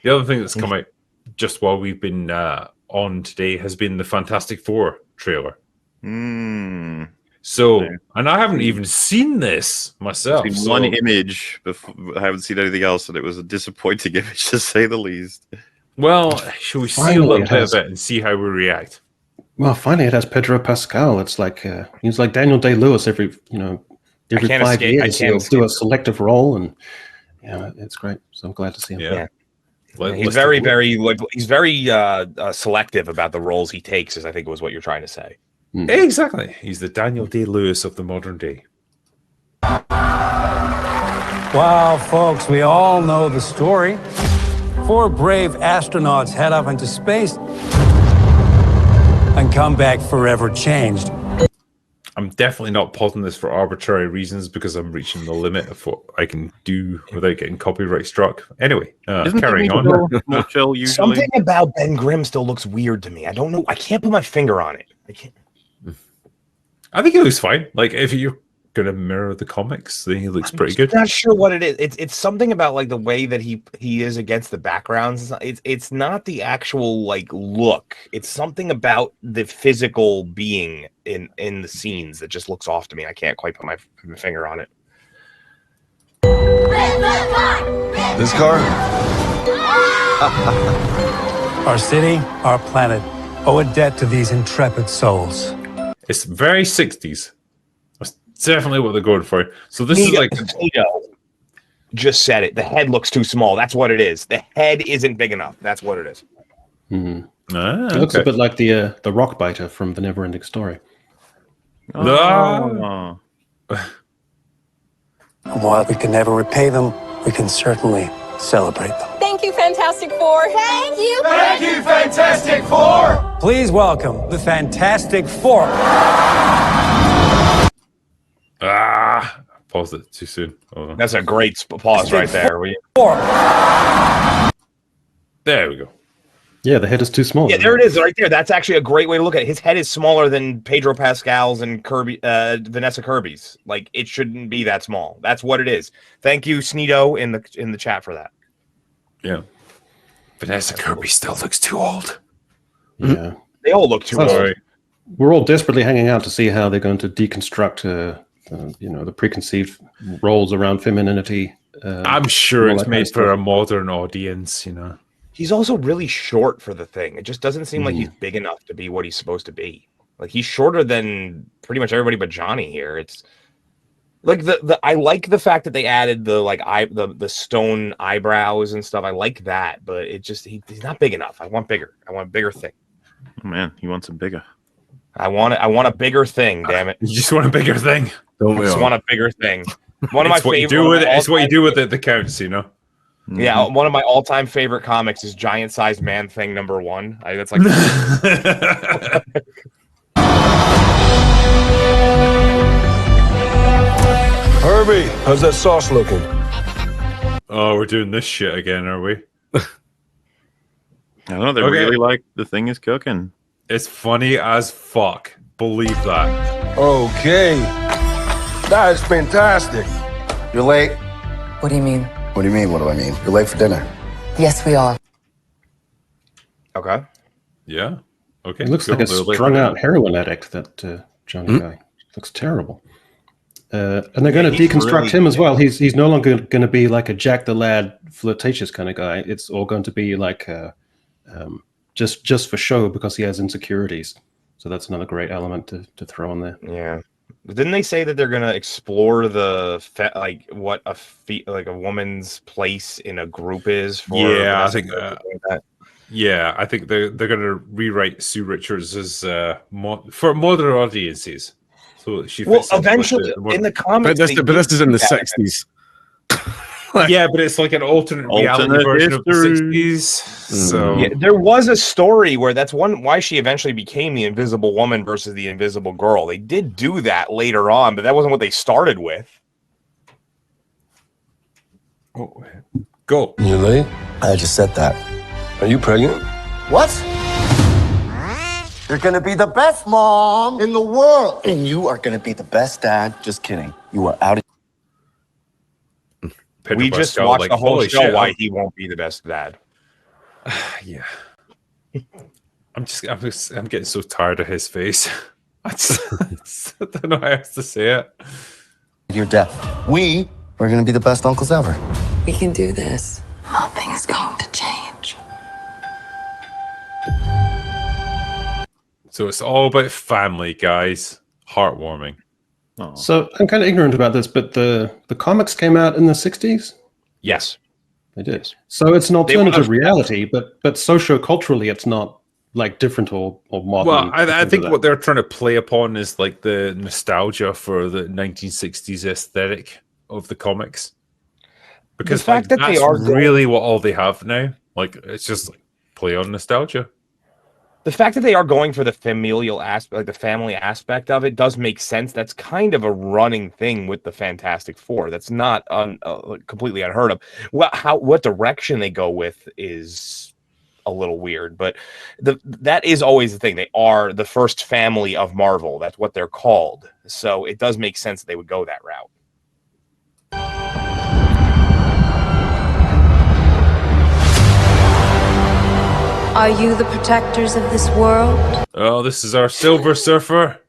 The other thing that's come out just while we've been on today has been the Fantastic Four trailer. So, and I haven't even seen this myself. I've seen one image before. I haven't seen anything else, and it was a disappointing image to say the least. Well, should we see a little bit of it and see how we react? Well, finally, it has Pedro Pascal. It's like he's like Daniel Day-Lewis every 5 years. He'll do a selective role, and it's great. So I'm glad to see him. Yeah. He's very selective about the roles he takes, I think was what you're trying to say. Exactly. He's the Daniel Day-Lewis of the modern day. Well, folks, we all know the story. 4 brave astronauts head off into space and come back forever changed. I'm definitely not pausing this for arbitrary reasons because I'm reaching the limit of what I can do without getting copyright struck. Anyway, carrying on. Something about Ben Grimm still looks weird to me. I don't know. I can't put my finger on it. I think he looks fine. Like, if you're going to mirror the comics, then he looks pretty good. I'm not sure what it is. It's something about like the way that he is against the backgrounds. It's not the actual like look. It's something about the physical being in the scenes that just looks off to me. I can't quite put my finger on it. This car? Our city, our planet, owe a debt to these intrepid souls. It's very 60s. That's definitely what they're going for. So this is like... just said it. The head looks too small. That's what it is. The head isn't big enough. That's what it is. It looks a bit like the rock biter from The Neverending Story. While we can never repay them, we can certainly celebrate them. Thank you, Fantastic Four. Thank you. Thank you, Fantastic Four. Please welcome the Fantastic Four. Paused it too soon. That's a great pause right there. There we go. Yeah, the head is too small. Yeah, there it is right there. That's actually a great way to look at it. His head is smaller than Pedro Pascal's and Vanessa Kirby's. Like, it shouldn't be that small. That's what it is. Thank you, Sneedo, in the chat for that. Yeah. Vanessa Kirby still looks too old. Yeah. They all look too old. We're all desperately hanging out to see how they're going to deconstruct the preconceived roles around femininity. I'm sure it's made for a modern audience, He's also really short for the thing. It just doesn't seem like he's big enough to be what he's supposed to be. Like, he's shorter than pretty much everybody but Johnny here. It's like I like the fact that they added the stone eyebrows and stuff. I like that, but it just he's not big enough. I want bigger. I want a bigger thing. Oh man, he wants a bigger. I want a bigger thing. Damn it! You just want a bigger thing. I just want a bigger thing. One of my favorite. It's what you do with the counts, Yeah, one of my all-time favorite comics is Giant-Sized Man Thing #1. That's like. Herbie, how's that sauce looking? Oh, we're doing this shit again, are we? I don't know. They really like the thing is cooking. It's funny as fuck. Believe that. Okay. That is fantastic. You're late. What do you mean? What do you mean? What do I mean? You're late for dinner. Yes, we are. Okay. Yeah. Okay. It looks like a strung-out heroin addict, that Johnny guy. Looks terrible. And they're going to deconstruct him as well. He's no longer going to be like a Jack the Lad flirtatious kind of guy. It's all going to be like just for show because he has insecurities. So that's another great element to throw in there. Yeah. Didn't they say that they're going to explore what a woman's place in a group is? Yeah, I think that. Yeah, I think they're going to rewrite Sue Richards as for modern audiences. So she eventually in the comics, but this is in the 60s. Yeah, but it's like an alternate reality version of the 60s. So yeah, there was a story where that's why she eventually became the Invisible Woman versus the Invisible Girl. They did do that later on, but that wasn't what they started with. Oh, go. You late? I just said that. Are you pregnant? What? You're gonna be the best mom in the world. And you are gonna be the best dad. Just kidding. You are out of... We just watched the whole show why he won't be the best dad. Yeah. I'm getting so tired of his face. I don't know how else to say it. Your death. We are going to be the best uncles ever. We can do this. Nothing's going to change. So it's all about family, guys. Heartwarming. Oh. So I'm kind of ignorant about this, but the comics came out in the 60s? Yes. They did. So it's an alternative would've- reality, but socio-culturally it's not like different or modern. Well, I because think of what that. they're trying to play upon is like the nostalgia for the 1960s aesthetic of the comics. Because fact that they that's are really what all they have now. Like it's just like play on nostalgia. The fact that they are going for the familial aspect, like the family aspect of it, does make sense. That's kind of a running thing with the Fantastic Four. That's not completely unheard of. What direction they go with is a little weird, but that is always the thing. They are the first family of Marvel. That's what they're called. So it does make sense that they would go that route. Are you the protectors of this world? Oh, this is our Silver Surfer.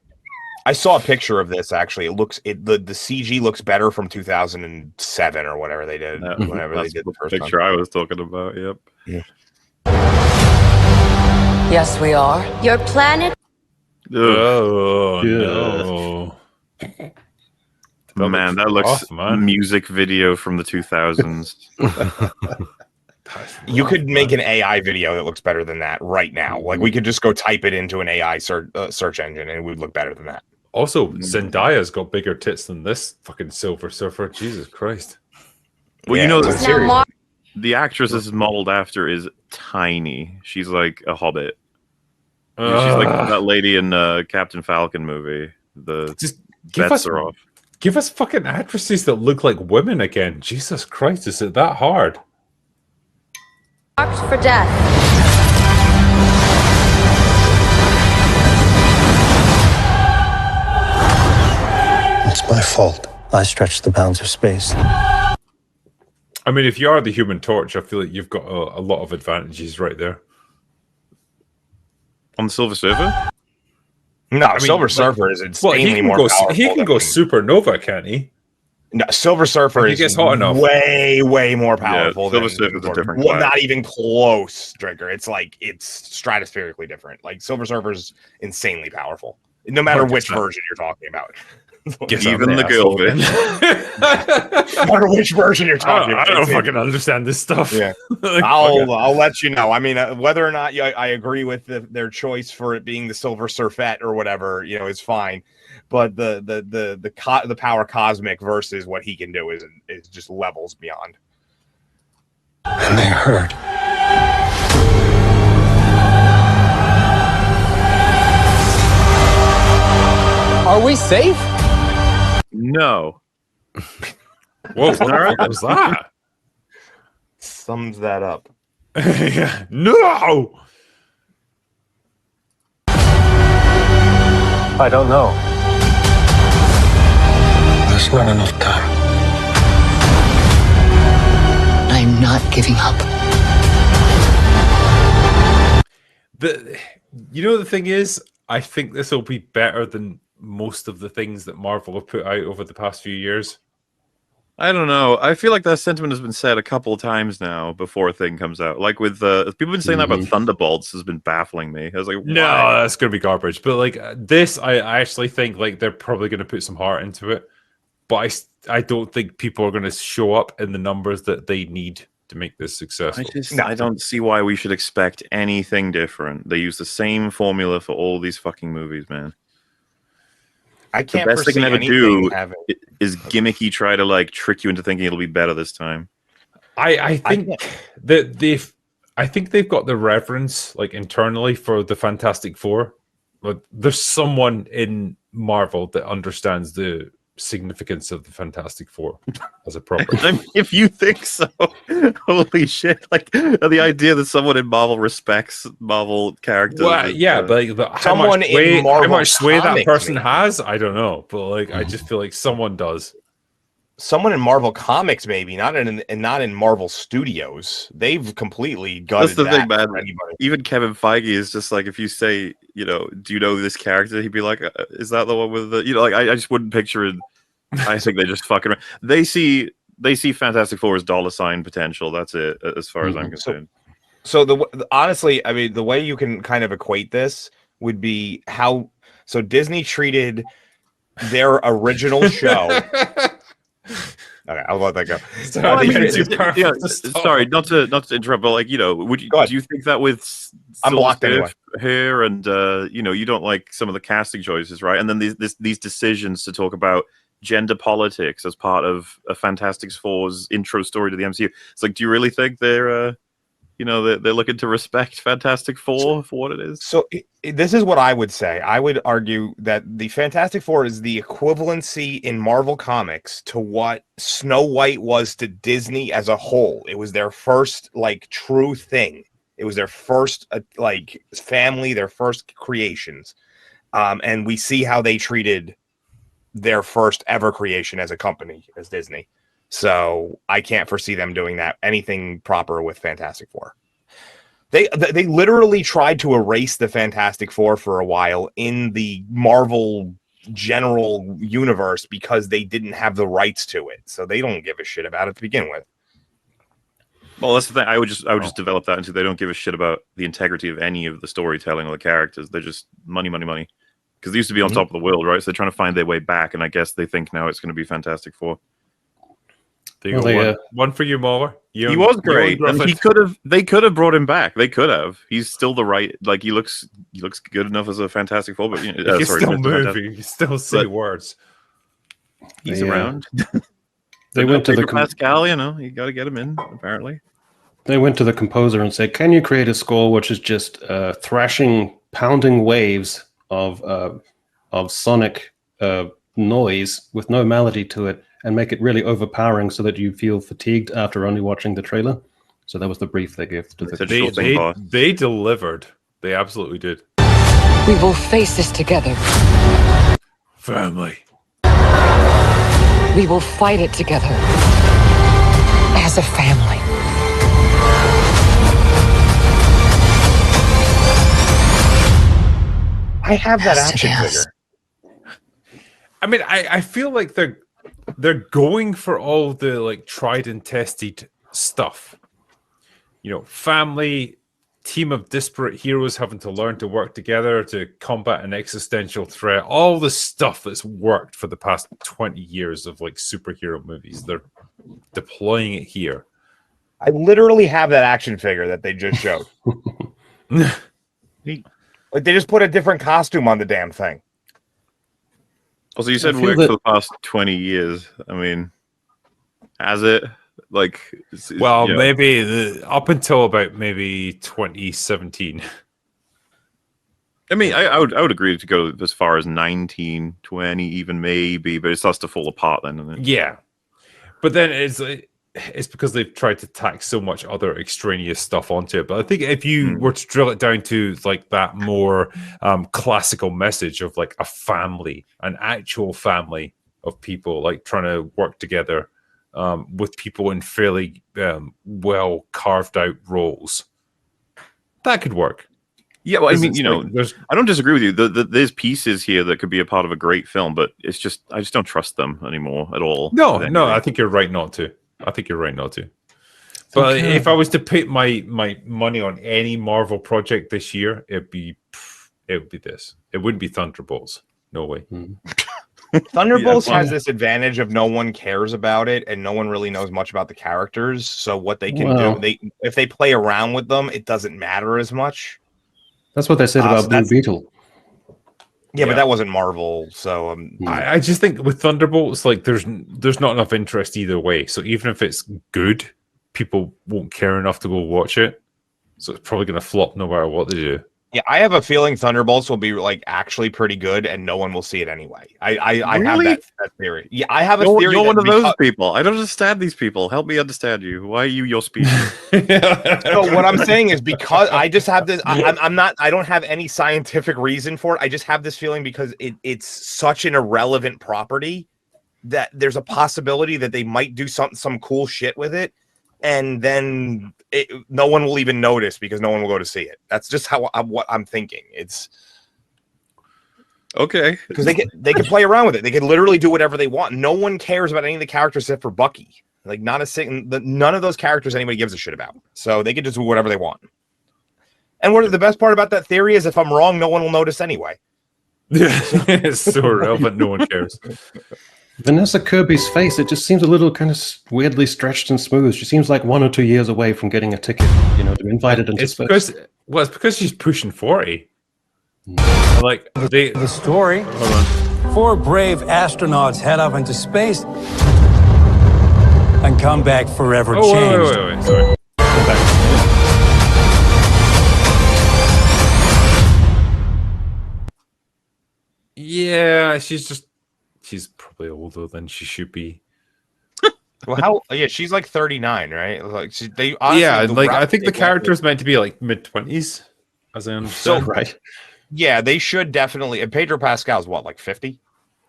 I saw a picture of this actually. The CG looks better from 2007 or whatever they did. Whenever they That's did the first picture one. I was talking about. Yep. Yes, we are. Your planet? Ugh, Oh Yeah. no. man, that looks rough, man. music video from the 2000s. You could make an AI video that looks better than that right now. Like we could just go type it into an AI search engine and it would look better than that. Also, Zendaya's got bigger tits than this fucking Silver Surfer. Jesus Christ. Well, Yeah, you know, it's Now, Mar- the actress this is modeled after is tiny. She's like a hobbit. She's like that lady in Captain Falcon movie. The Just give bets us are off. Give us fucking actresses that look like women again. Jesus Christ, is it that hard? marked for death. It's my fault. I stretched the bounds of space. I mean, if you are the Human Torch, I feel like you've got a lot of advantages right there. On the Silver Surfer? No, mean, Silver like- Surfer is Well, insanely more powerful. he can go supernova, can't he? No, Silver Surfer If he is gets hot enough. way more powerful. Silver than Surfer's a Gordon. different Well, class. not even close, Drinker. It's stratospherically different. Like Silver Surfer's insanely powerful, no matter which 100%. version you're talking about. Guess Even I'm the asshole girl then. No matter which version you're I talking about. don't It's- fucking understand this stuff. Yeah. Like, I'll let you know. I mean, whether or not I agree with their choice for it being the Silver Surfette or whatever, is fine. But the power cosmic versus what he can do is just levels beyond. And they heard. Are we safe? No. Whoa, what the fuck was that? Sums that up. Yeah. No! I don't know. There's not enough time. I'm not giving up. The thing is, I think this will be better than most of the things that Marvel have put out over the past few years. I don't know. I feel like that sentiment has been said a couple of times now before a thing comes out. Like with people have been saying that about Thunderbolts has been baffling me. I was like, No, why? that's gonna be garbage. But like this, I actually think like they're probably gonna put some heart into it. But I don't think people are gonna show up in the numbers that they need to make this successful. I don't see why we should expect anything different. They use the same formula for all these fucking movies, man. I The can't best they foresee can ever anything do having. is gimmicky try to like trick you into thinking it'll be better this time. I think that they've got the reverence like internally for the Fantastic Four. But there's someone in Marvel that understands the significance of the Fantastic Four as a property. I mean, if you think so, holy shit! Like the idea that someone in Marvel respects Marvel characters. Well, is, yeah, but like how Someone much in sway, how Marvel much sway that comics, person maybe. has, I don't know. But like, I just feel like someone does. someone in Marvel Comics, maybe not in Marvel Studios. They've completely gutted That's the thing, that man. for anybody. Even Kevin Feige is just like, if you say, do you know this character? He'd be like, is that the one with the, like, I just wouldn't picture it. I think they just fucking. They see Fantastic Four as $ potential. That's it, as far as I'm concerned. So honestly, I mean, the way you can kind of equate this would be how Disney treated their original show. Okay, I'll let that go. Sorry, not to interrupt, but like, do you think that with I'm blocked anyway here, and you don't like some of the casting choices, right? And then these decisions to talk about gender politics as part of a Fantastic Four's intro story to the MCU. It's like, do you really think they're they're looking to respect Fantastic Four for what it is? So this is what I would say. I would argue that the Fantastic Four is the equivalency in Marvel Comics to what Snow White was to Disney as a whole. It was their first like true thing. It was their first like family, their first creations. And we see how they treated their first ever creation as a company, as Disney. So I can't foresee them doing that anything proper with Fantastic Four. They literally tried to erase the Fantastic Four for a while in the Marvel general universe because they didn't have the rights to it. So they don't give a shit about it to begin with. Well, that's the thing. I would just develop that into they don't give a shit about the integrity of any of the storytelling or the characters. They're just money. Because they used to be on top of the world, right? So they're trying to find their way back, and I guess they think now it's going to be Fantastic Four. There you go. One for you, Mauler. He was great, and they could have brought him back. They could have. He's still the right. Like he looks good enough as a Fantastic Four, but he can still move. He can still say words. He's around. They went to the Pascal. You got to get him in. Apparently, they went to the composer and said, "Can you create a score which is just thrashing, pounding waves of sonic noise with no melody to it?" And make it really overpowering so that you feel fatigued after only watching the trailer. So that was the brief they gave to the They delivered. They absolutely did. We will face this together. Family. We will fight it together. As a family. I have that action figure. I mean, I feel like they're going for all the like tried and tested stuff. Family, team of disparate heroes having to learn to work together to combat an existential threat. All the stuff that's worked for the past 20 years of like superhero movies. They're deploying it here. I literally have that action figure that they just showed. Like they just put a different costume on the damn thing. Also, you said worked for the past 20 years. I mean, has it? Like, maybe up until about maybe 2017. I mean, I would agree to go as far as 19, 20, even maybe, but it starts to fall apart then, doesn't it? Yeah, but then it's because they've tried to tack so much other extraneous stuff onto it. But I think if you were to drill it down to like that more classical message of like a family, an actual family of people like trying to work together with people in fairly well carved out roles, that could work. Yeah, well, I mean, I don't disagree with you. There's pieces here that could be a part of a great film, but I just don't trust them anymore at all. No, I think you're right not to. But if I was to put my money on any Marvel project this year, it would be this. It wouldn't be Thunderbolts. No way. Thunderbolts has this advantage of no one cares about it and no one really knows much about the characters. So what they can do, if they play around with them, it doesn't matter as much. That's what they said about Blue Beetle. Yeah, but that wasn't Marvel, so I just think with Thunderbolts, like there's not enough interest either way. So even if it's good, people won't care enough to go watch it. So it's probably going to flop no matter what they do. Yeah, I have a feeling Thunderbolts will be like actually pretty good, and no one will see it anyway. I really? have that theory. Yeah, I have a theory. You're one of those people. I don't understand these people. Help me understand you. Why are you your species? So what I'm saying is because I just have this. I'm not. I don't have any scientific reason for it. I just have this feeling because it's such an irrelevant property that there's a possibility that they might do some cool shit with it, and then no one will even notice because no one will go to see it. That's just what I'm thinking. It's okay because they can play around with it. They can literally do whatever they want. No one cares about any of the characters except for Bucky. Like none of those characters anybody gives a shit about. So they can just do whatever they want. And the best part about that theory is if I'm wrong, no one will notice anyway. Yeah, it's so relevant. No one cares. Vanessa Kirby's face, it just seems a little kind of weirdly stretched and smooth. She seems like 1 or 2 years away from getting a ticket, to be invited into space. It's because she's pushing 40. Like The story. Hold on. 4 brave astronauts head up into space and come back forever changed. Wait. Sorry. Go back. Yeah, she's probably older than she should be. Well, she's like 39, right? Like I think the character's meant to be like mid-20s, as I understand. So, right. Yeah, they should definitely. And Pedro Pascal's what, like 50?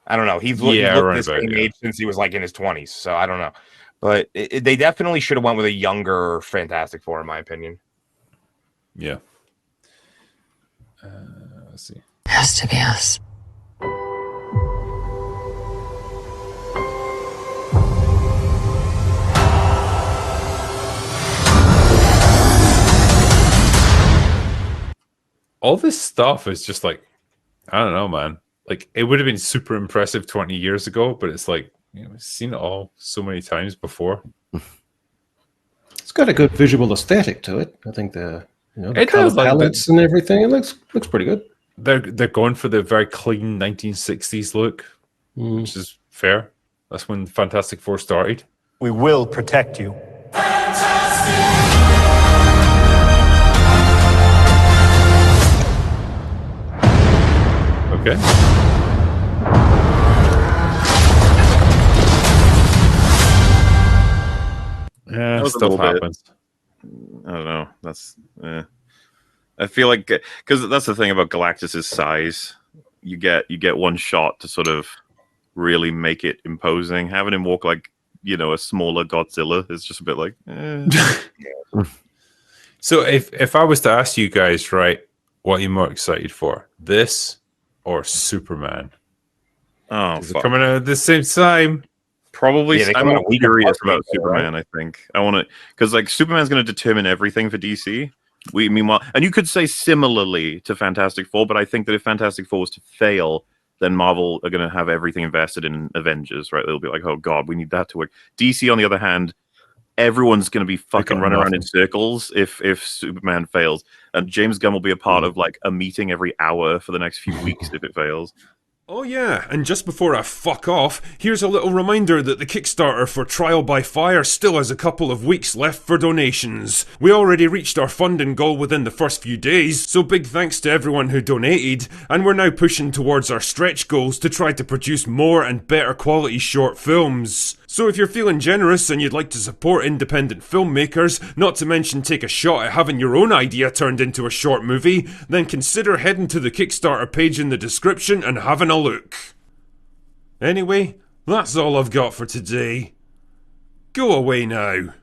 I don't know. He's looked this same age since he was like in his 20s, so I don't know. But they definitely should have went with a younger Fantastic Four, in my opinion. Yeah. Let's see. Has to be us. All this stuff is just like, I don't know, man. Like, it would have been super impressive 20 years ago, but it's like, we've seen it all so many times before. It's got a good visual aesthetic to it. I think the It color does, like, palettes and everything. It looks pretty good. They're going for the very clean 1960s look, which is fair. That's when Fantastic Four started. We will protect you. Okay. Yeah, stuff happens. I don't know. That's. I feel like because that's the thing about Galactus's size. You get one shot to sort of really make it imposing. Having him walk like a smaller Godzilla is just a bit like. So if I was to ask you guys, right, what are you more excited for, this or Superman? Oh, they're coming out at the same time. Probably, I'm more curious about Superman. Superman. I think I want to because like Superman's going to determine everything for DC. Meanwhile, and you could say similarly to Fantastic Four, but I think that if Fantastic Four was to fail, then Marvel are going to have everything invested in Avengers, right? They'll be like, oh god, we need that to work. DC, on the other hand, everyone's going to be fucking running around in circles if Superman fails, and James Gunn will be a part of like a meeting every hour for the next few weeks if it fails. Oh yeah, and just before I fuck off, here's a little reminder that the Kickstarter for Trial by Fire still has a couple of weeks left for donations. We already reached our funding goal within the first few days, so big thanks to everyone who donated, and we're now pushing towards our stretch goals to try to produce more and better quality short films. So if you're feeling generous and you'd like to support independent filmmakers, not to mention take a shot at having your own idea turned into a short movie, then consider heading to the Kickstarter page in the description and having a look. Anyway, that's all I've got for today. Go away now.